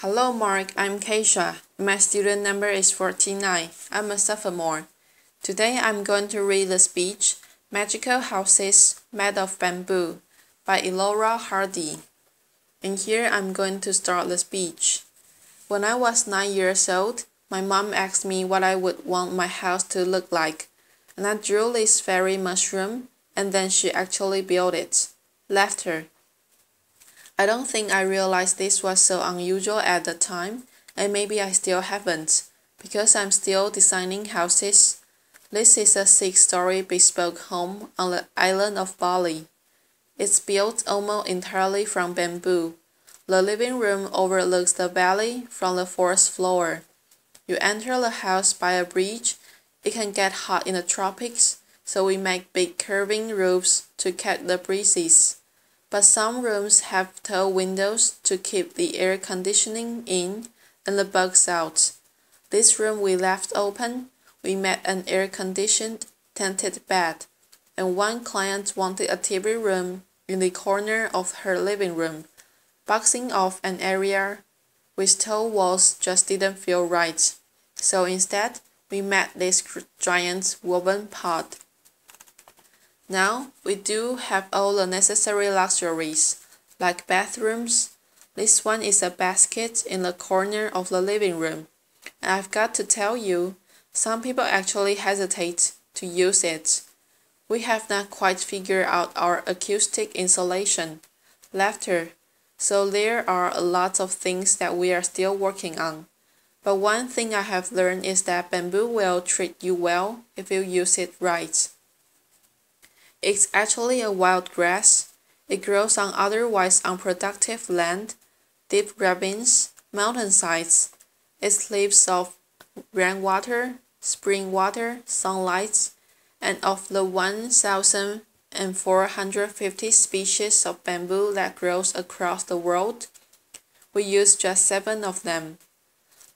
Hello Mark, I'm Keisha. My student number is 49. I'm a sophomore. Today I'm going to read the speech, Magical Houses Made of Bamboo by Elora Hardy. And here I'm going to start the speech. When I was 9 years old, my mom asked me what I would want my house to look like. And I drew this fairy mushroom, and then she actually built it. Laughter. I don't think I realized this was so unusual at the time, and maybe I still haven't, because I'm still designing houses. This is a 6-story bespoke home on the island of Bali. It's built almost entirely from bamboo. The living room overlooks the valley from the 4th floor. You enter the house by a bridge. It can get hot in the tropics, so we make big curving roofs to catch the breezes. But some rooms have tall windows to keep the air conditioning in and the bugs out. This room we left open. We made an air-conditioned, tented bed, and one client wanted a TV room in the corner of her living room. Boxing off an area with tall walls just didn't feel right, so instead we made this giant woven pot. Now, we do have all the necessary luxuries, like bathrooms. This one is a basket in the corner of the living room. And I've got to tell you, some people actually hesitate to use it. We have not quite figured out our acoustic insulation. Laughter. So there are a lot of things that we are still working on. But one thing I have learned is that bamboo will treat you well if you use it right. It's actually a wild grass. It grows on otherwise unproductive land, deep ravines, mountainsides. It lives off rainwater, spring water, sunlight, and of the 1,450 species of bamboo that grows across the world, we use just 7 of them.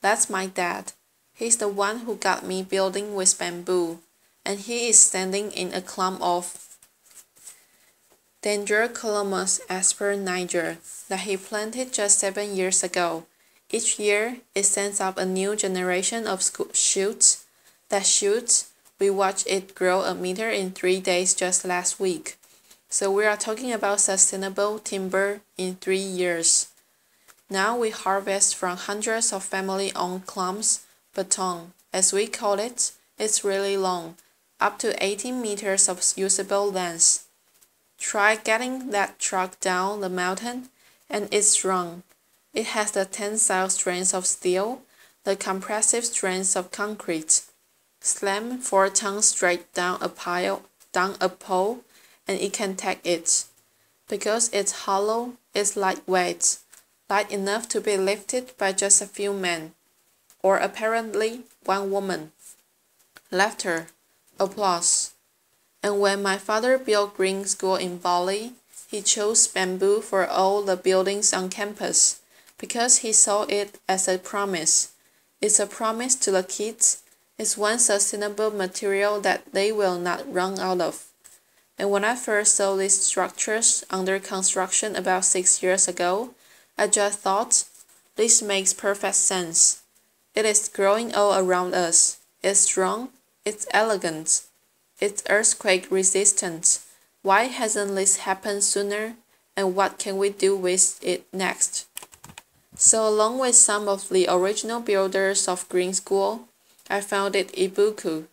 That's my dad. He's the one who got me building with bamboo, and he is standing in a clump of Dendrocolumnus asper niger that he planted just 7 years ago. Each year, it sends up a new generation of shoots. That shoots, we watched it grow a meter in 3 days just last week. So we are talking about sustainable timber in 3 years. Now we harvest from hundreds of family-owned clumps, baton, as we call it. It's really long, up to 18 meters of usable length. Try getting that truck down the mountain, and it's strong. It has the tensile strength of steel, the compressive strength of concrete. Slam 4 tons straight down a pole, and it can take it. Because it's hollow, it's lightweight, light enough to be lifted by just a few men, or apparently one woman. Laughter, applause. And when my father built Green School in Bali, he chose bamboo for all the buildings on campus because he saw it as a promise. It's a promise to the kids. It's one sustainable material that they will not run out of. And when I first saw these structures under construction about 6 years ago, I just thought, this makes perfect sense. It is growing all around us. It's strong. It's elegant. It's earthquake resistant. Why hasn't this happened sooner? And what can we do with it next? So along with some of the original builders of Green School, I founded Ibuku.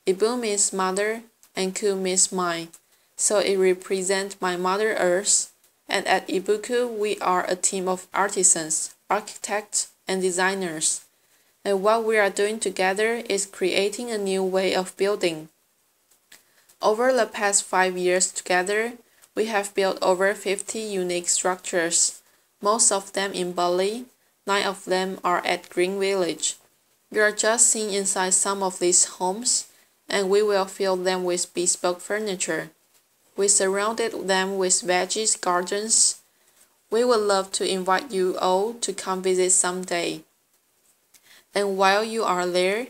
Ibu means mother and Ku means mine. So it represents my Mother Earth. And at Ibuku, we are a team of artisans, architects, and designers. And what we are doing together is creating a new way of building. Over the past 5 years together, we have built over 50 unique structures, most of them in Bali. 9 of them are at Green Village. You are just seeing inside some of these homes, and we will fill them with bespoke furniture. We surrounded them with veggie gardens. We would love to invite you all to come visit someday. And while you are there,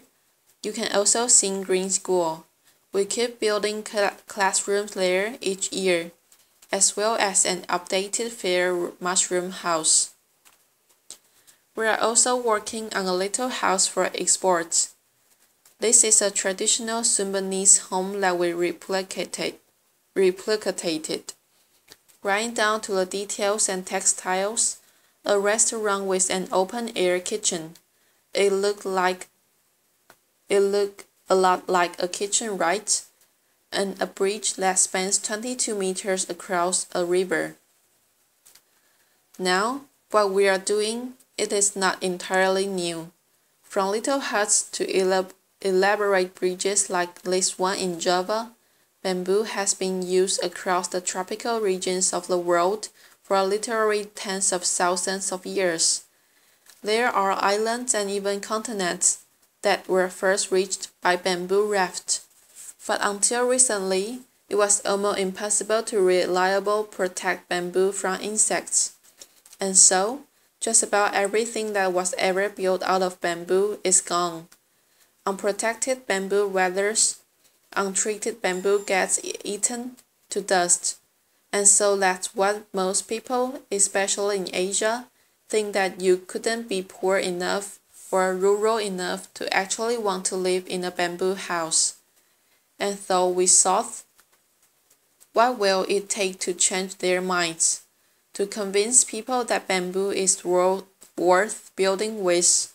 you can also see Green School. We keep building classrooms there each year, as well as an updated fair mushroom house. We are also working on a little house for export. This is a traditional Sudanese home that we replicated, right down to the details and textiles. A restaurant with an open-air kitchen. It looked a lot like a kitchen, right? And a bridge that spans 22 meters across a river. Now, what we are doing, it is not entirely new. From little huts to elaborate bridges like this one in Java, bamboo has been used across the tropical regions of the world for literally tens of thousands of years. There are islands and even continents that were first reached by bamboo raft. But until recently, it was almost impossible to reliably protect bamboo from insects. And so, just about everything that was ever built out of bamboo is gone. Unprotected bamboo weathers, untreated bamboo gets eaten to dust. And so that's what most people, especially in Asia, think that you couldn't be poor enough or rural enough to actually want to live in a bamboo house. And so we thought, what will it take to change their minds? To convince people that bamboo is worth building with,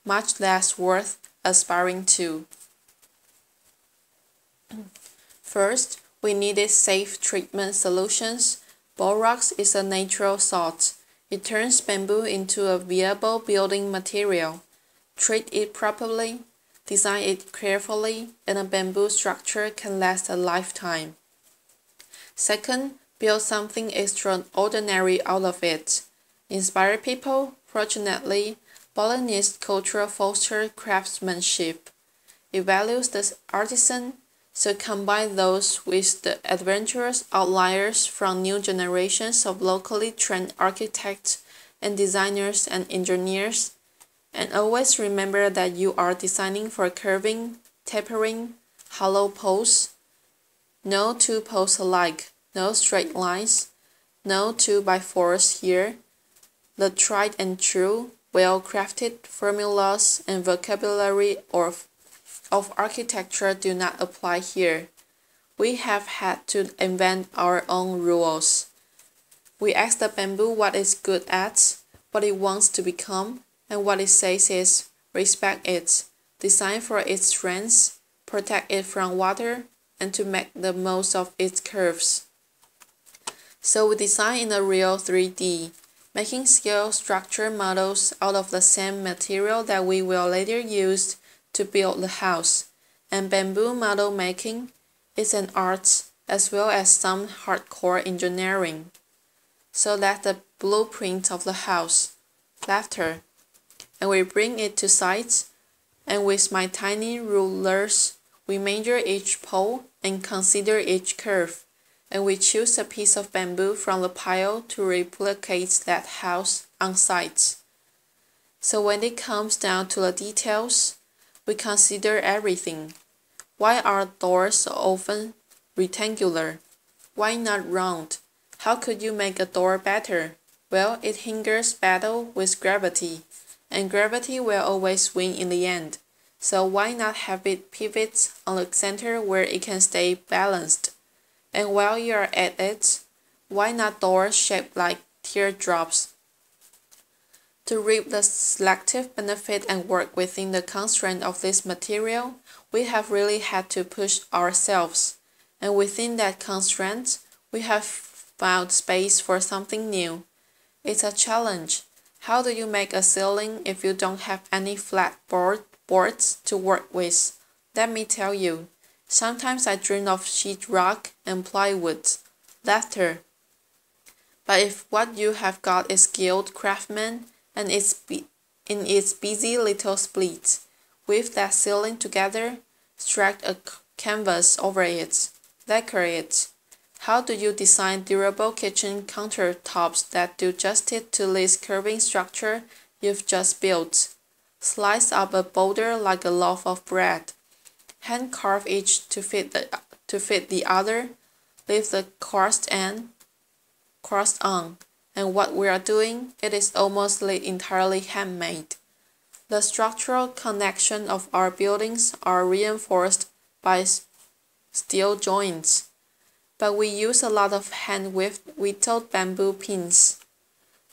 much less worth aspiring to. First, we needed safe treatment solutions. Borax is a natural salt. It turns bamboo into a viable building material. Treat it properly, design it carefully, and a bamboo structure can last a lifetime. Second, build something extraordinary out of it. Inspire people. Fortunately, Balinese culture fosters craftsmanship. It values the artisan, so combine those with the adventurous outliers from new generations of locally trained architects and designers and engineers. And always remember that you are designing for curving, tapering, hollow poles. No two poles alike. No straight lines, no 2x4s here. The tried and true, well-crafted formulas and vocabulary of architecture do not apply here. We have had to invent our own rules. We ask the bamboo what it's good at, what it wants to become, and what it says is respect it, design for its strengths, protect it from water, and to make the most of its curves. So we design in a real 3D, making scale structure models out of the same material that we will later use to build the house. And bamboo model making is an art as well as some hardcore engineering. So that's the blueprint of the house, laughter. And we bring it to site, and with my tiny rulers, we measure each pole and consider each curve. And we choose a piece of bamboo from the pile to replicate that house on site. So when it comes down to the details, we consider everything. Why are doors so often rectangular? Why not round? How could you make a door better? Well, it hinders battle with gravity, and gravity will always win in the end. So why not have it pivot on the center where it can stay balanced? And while you are at it, why not doors shaped like teardrops? To reap the selective benefit and work within the constraint of this material, we have really had to push ourselves. And within that constraint, we have found space for something new. It's a challenge. How do you make a ceiling if you don't have any flat boards to work with? Let me tell you. Sometimes I dream of sheetrock and plywood. Laughter. But if what you have got is skilled craftsman and in its busy little split, weave that ceiling together, strike a canvas over it, lacquer it. How do you design durable kitchen countertops that do justice to this curving structure you've just built? Slice up a boulder like a loaf of bread. Hand carve each to fit the other. Leave the crust on, And what we are doing, it is almost entirely handmade. The structural connection of our buildings are reinforced by steel joints, but we use a lot of hand-whittled bamboo pins.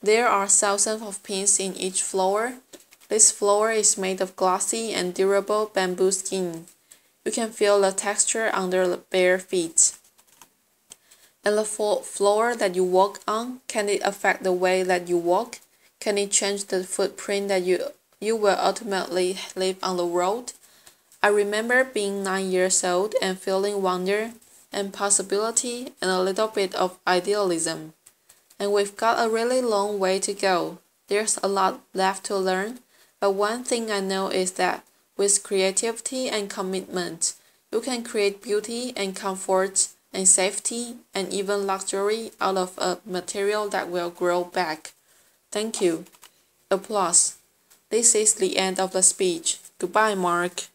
There are thousands of pins in each floor. This floor is made of glossy and durable bamboo skin. You can feel the texture under the bare feet. And the floor that you walk on, can it affect the way that you walk? Can it change the footprint that you will ultimately leave on the road? I remember being 9 years old and feeling wonder and possibility and a little bit of idealism. And we've got a really long way to go. There's a lot left to learn, but one thing I know is that with creativity and commitment, you can create beauty and comfort and safety and even luxury out of a material that will grow back. Thank you. Applause. This is the end of the speech. Goodbye, Mark.